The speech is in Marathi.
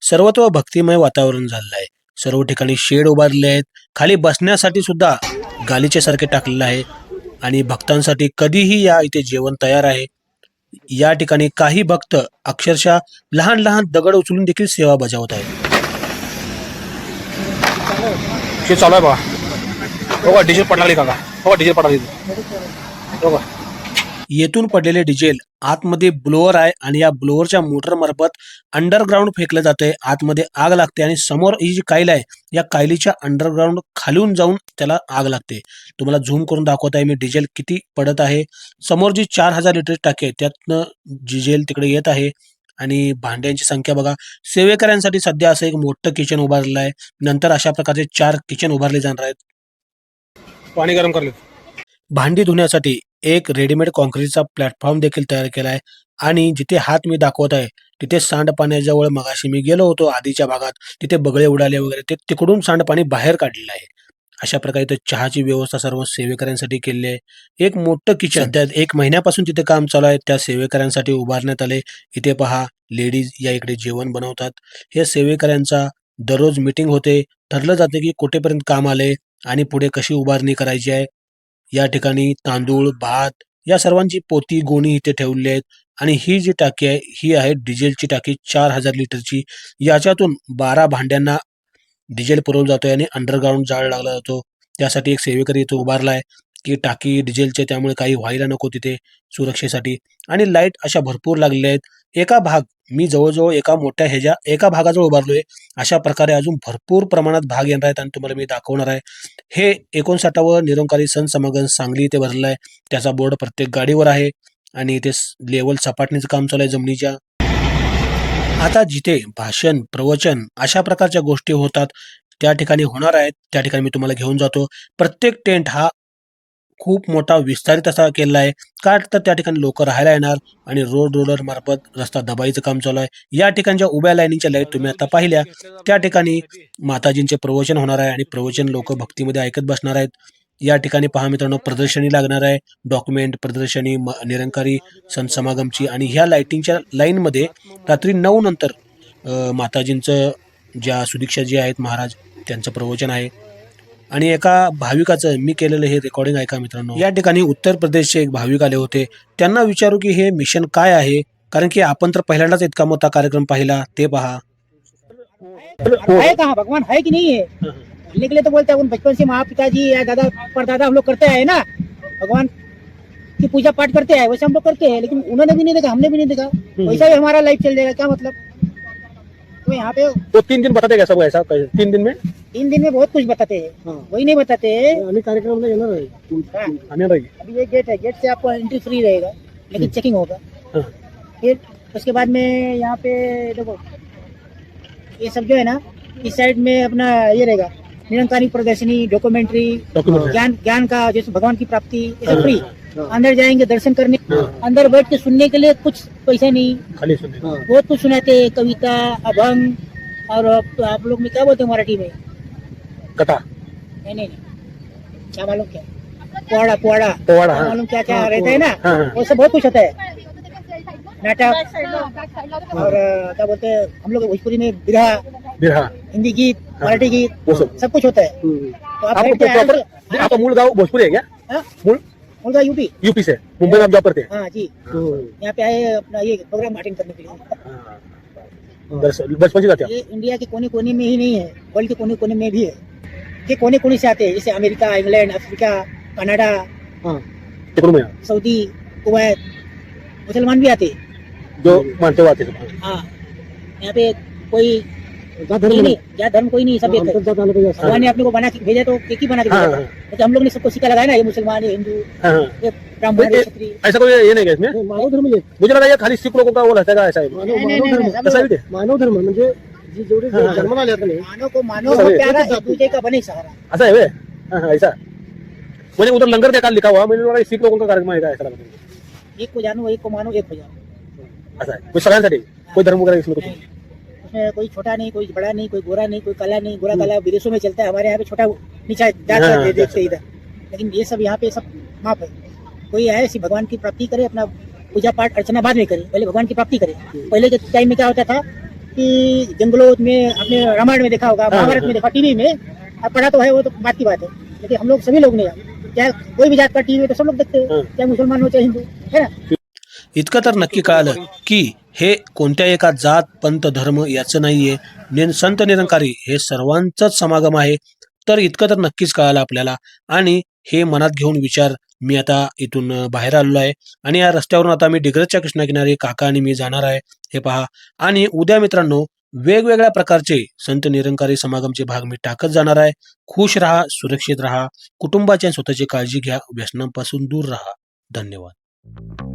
सर्वत्र भक्तिमय वातावरण झालेलं आहे. सर्व ठिकाणी शेड उभारले आहेत. खाली बसण्यासाठी सुद्धा गालिचे सारखे टाकलेलं आहे आणि भक्तांसाठी कधीही या इथे जेवण तयार आहे. या ठिकाणी काही भक्त अक्षरशः लहान लहान दगड उचलून देखील सेवा बजावत आहेत. हे चालू आहे बघा. बघा डिझेल पडला काका. बघा डिझेल पडला बघा. येथून पडलेले डिझेल आतमध्ये ब्लोअर आहे आणि या ब्लोअरच्या मोटर मार्फत अंडरग्राऊंड फेकलं जातंय. आतमध्ये आग लागते आणि समोर ही जी काईल आहे या कायलीच्या अंडरग्राऊंड खालून जाऊन त्याला आग लागते. तुम्हाला झूम करून दाखवत आहे मी डिझेल किती पडत आहे. समोर जी 4000 लिटर टाकी आहे त्यातनं डिझेल तिकडे येत आहे आणि भांड्यांची संख्या बघा. सेवेकऱ्यांसाठी सध्या असं एक मोठं किचन उभारलेलं आहे. नंतर अशा प्रकारचे 4 किचन उभारले जाणार आहेत. पाणी गरम करले. भांडी धुण्यासाठी एक रेडीमेड कॉन्क्रीटचा प्लॅटफॉर्म देखील तयार केला आहे आणि जिथे हात मी दाखवत आहे तिथे सांडपाण्याजवळ मगाशी मी गेलो होतो आधीच्या भागात, तिथे बगळे उडाले वगैरे, ते तिकडून सांडपाणी बाहेर काढलेलं आहे. अशा प्रकारे इथे चहाची व्यवस्था सर्व सेवेकऱ्यांसाठी केलेली आहे. एक मोठं किचन सध्या 1 महिन्यापासून तिथे काम चालू आहे, त्या सेवेकऱ्यांसाठी उभारण्यात आले. इथे पहा लेडीज या इकडे जेवण बनवतात. हे सेवेकऱ्यांचा दररोज मीटिंग होते. ठरलं जाते की कुठेपर्यंत काम आले आणि पुढे कशी उभारणी करायची आहे. या ठिकाणी तांदूळ, भात या सर्वांची पोती गोणी इथे ठेवली आहेत आणि ही जी टाकी आहे ही आहे डिझेलची टाकी 4000 लिटरची. याच्यातून 12 भांड्यांना डिझेल पुरवलं जातोय आणि अंडरग्राऊंड जाळ लागला जातो. त्यासाठी एक सेवेकरी इथे उभारला आहे की टाकी डिझेलचे, त्यामुळे काही व्हायला नको तिथे सुरक्षेसाठी. आणि लाईट अशा भरपूर लागलेल्या आहेत. मी जवळजवळ एका भागाजवळ उभारलोय. अशा प्रकारे अजून भरपूर प्रमाणात भाग येणार आहेत आणि तुम्हाला मी दाखवणार आहे. हे 59वं निरंकारी सण समागम सांगली इथे भरलेलं आहे. त्याचा बोर्ड प्रत्येक गाडीवर आहे आणि इथे लेवल सपाटणीचं काम चालू आहे जमिनीच्या. आता जिथे भाषण, प्रवचन अशा प्रकारच्या गोष्टी होतात त्या ठिकाणी होणार आहेत. त्या ठिकाणी मी तुम्हाला घेऊन जातो. प्रत्येक टेंट हा खूप मोठा विस्तारित असा केलेला आहे. का तर त्या ठिकाणी लोक राहायला येणार आणि रोलर मार्फत रस्ता दबायचं काम चालू आहे. या ठिकाणच्या उभ्या लाईनीच्या लाईट तुम्ही आता पाहिल्या. त्या ठिकाणी माताजींचे प्रवचन होणार आहे आणि प्रवचन लोक भक्तीमध्ये ऐकत बसणार आहेत. या ठिकाणी पहा मित्रांनो, प्रदर्शनी लागणार आहे. डॉक्युमेंट प्रदर्शनी निरंकारी सण समागमची. आणि ह्या लाईटिंगच्या लाईनमध्ये रात्री 9 नंतर माताजींचं ज्या सुदीक्षा जी आहेत महाराज त्यांचं प्रवचन आहे. आणि एका भाविकाचं मी केलेलं हे रेकॉर्डिंग ऐका मित्रांनो. या ठिकाणी उत्तर प्रदेशचे एक भाविक आले होते. त्यांना विचारू की हे मिशन काय आहे, कारण की आपण तर पहिल्यांदाच इतका मोठा कार्यक्रम पाहिला. ते पहा. है कहाँ भगवान है कि नहीं है? बोलने के लिए तो बोलते हैं, बचपन से माँ पिताजी या दादा परदादा हम लोग करते आए ना, भगवान की पूजा पाठ करते हैं, वैसे हम लोग करते हैं, लेकिन उन्होंने भी नहीं देखा, हमने भी नहीं देखा, वैसा ही हमारा लाइफ चल जाएगा, क्या मतलब? तो यहाँ पे तो 3 दिन बताते कैसा ऐसा 3 दिन में 3 दिन में बहुत कुछ बताते हैं, वही नहीं बताते हैं। कार्यक्रम अभी ये गेट है, गेट से आपको एंट्री फ्री रहेगा, लेकिन चेकिंग होगा। फिर उसके बाद में यहाँ पे देखो ये सब जो है ना, इस साइड में अपना ये रहेगा निरंकारी प्रदर्शनी, डॉक्यूमेंट्री, ज्ञान का, जैसे भगवान की प्राप्ति, ये सब फ्री। अंदर जाएंगे दर्शन करने, अंदर बैठ के सुनने के लिए कुछ पैसा नहीं, खाली सुनने बहुत कुछ सुनाते हैं, कविता, अभंग, और आप लोग में क्या बोलते हैं मराठी में? कथा नहीं, क्या मालूम क्या, पोवाड़ा, पोवाड़ा, मालूम क्या क्या रहता है ना, हाँ। वो सब बहुत कुछ होता है। नाटक, और क्या बोलते हैं हम लोग भोजपुरी में बिरहा, हिंदी गीत, मराठी गीत, वो सब कुछ होता है। तो आप बैठ के आपका मूल गाँव भोजपुरी है क्या? हाँ? मूल मुल्का यूपी से मुंबई में आप जॉब करते हैं? हाँ जी, यहाँ पे आए अपना ये प्रोग्राम अटेंड करने के लिए। बचपन से जाते हैं ये इंडिया के कोने कोने में ही नहीं है, वर्ल्ड के कोने कोने में भी है। ये कोने कोने से आते हैं, जैसे अमेरिका, इंग्लैंड, अफ्रीका, कनाडा, में सऊदी, कुवैत, मुसलमान भी आते हैं जो मानते हुए आते हैं। हाँ, यहाँ पे कोई क्या धर्म कोई नहीं, सब एक है। भगवान ने अपने को बना के भेजा तो एक ही बना के भेजा था। तो हम लोग ने सबको सिक्का लगाया ना, ये मुसलमान, ये हिंदू, ये ब्राह्मण, ये क्षत्रिय। ऐसा कोई ये नहीं है इसमें? मानव धर्म मुझे लगा ये खाली सिख लोगों का वो रहता है ऐसा है। मानव धर्म म्हणजे जेवढे जन्माला आले होते, मानव को प्यारा, एक दूसरे का बने सहारा। ऐसा है वे? ऐसा मुझे उधर लंगर का लिखा हुआ, मैंने लगा सिख लोगों का कार्यक्रम है ऐसा लगा। एक को जानो, एक को मानो, एक हो जाओ, ऐसा है कोई सगळ्यांसाठी, कोई धर्म वगैरह इसमें कुछ नहीं। उसमें कोई छोटा नहीं, कोई बड़ा नहीं, कोई गोरा नहीं, कोई काला नहीं। गोरा काला विदेशों में चलता है, हमारे यहाँ पे छोटा नीचा जात देखते इधर, लेकिन ये सब यहाँ पे सब माफ है। कोई है ऐसी भगवान की प्राप्ति करे, अपना पूजा पाठ अर्चना बाद में करे, पहले भगवान की प्राप्ति करे। पहले के टाइम में क्या होता था, कि जंगलों में आपने रामायण में देखा होगा, महाभारत में देखा, टीवी में, अब पढ़ा तो है, वो तो बात की बात है, लेकिन हम लोग सभी लोग नहीं, चाहे कोई भी जात का टीवी में तो सब लोग देखते हैं, चाहे मुसलमान हो चाहे हिंदू, है ना। इतकं तर नक्की कळालं की हे कोणत्या एका जात पंथ धर्म याचं नाहीये, संत निरंकारी हे सर्वांचंच समागम आहे. तर इतकं तर नक्कीच कळालं आपल्याला आणि हे मनात घेऊन विचार मी आता इथून बाहेर आलेलो आहे आणि या रस्त्यावरून आता मी डिग्रजच्या कृष्णाकिनारी काका आणि मी जाणार आहे, हे पहा. आणि उद्या मित्रांनो वेगवेगळ्या प्रकारचे संत निरंकारी समागमचे भाग मी टाकत जाणार आहे. खुश राहा, सुरक्षित राहा, कुटुंबाची आणि स्वतःची काळजी घ्या, व्यसनांपासून दूर राहा. धन्यवाद.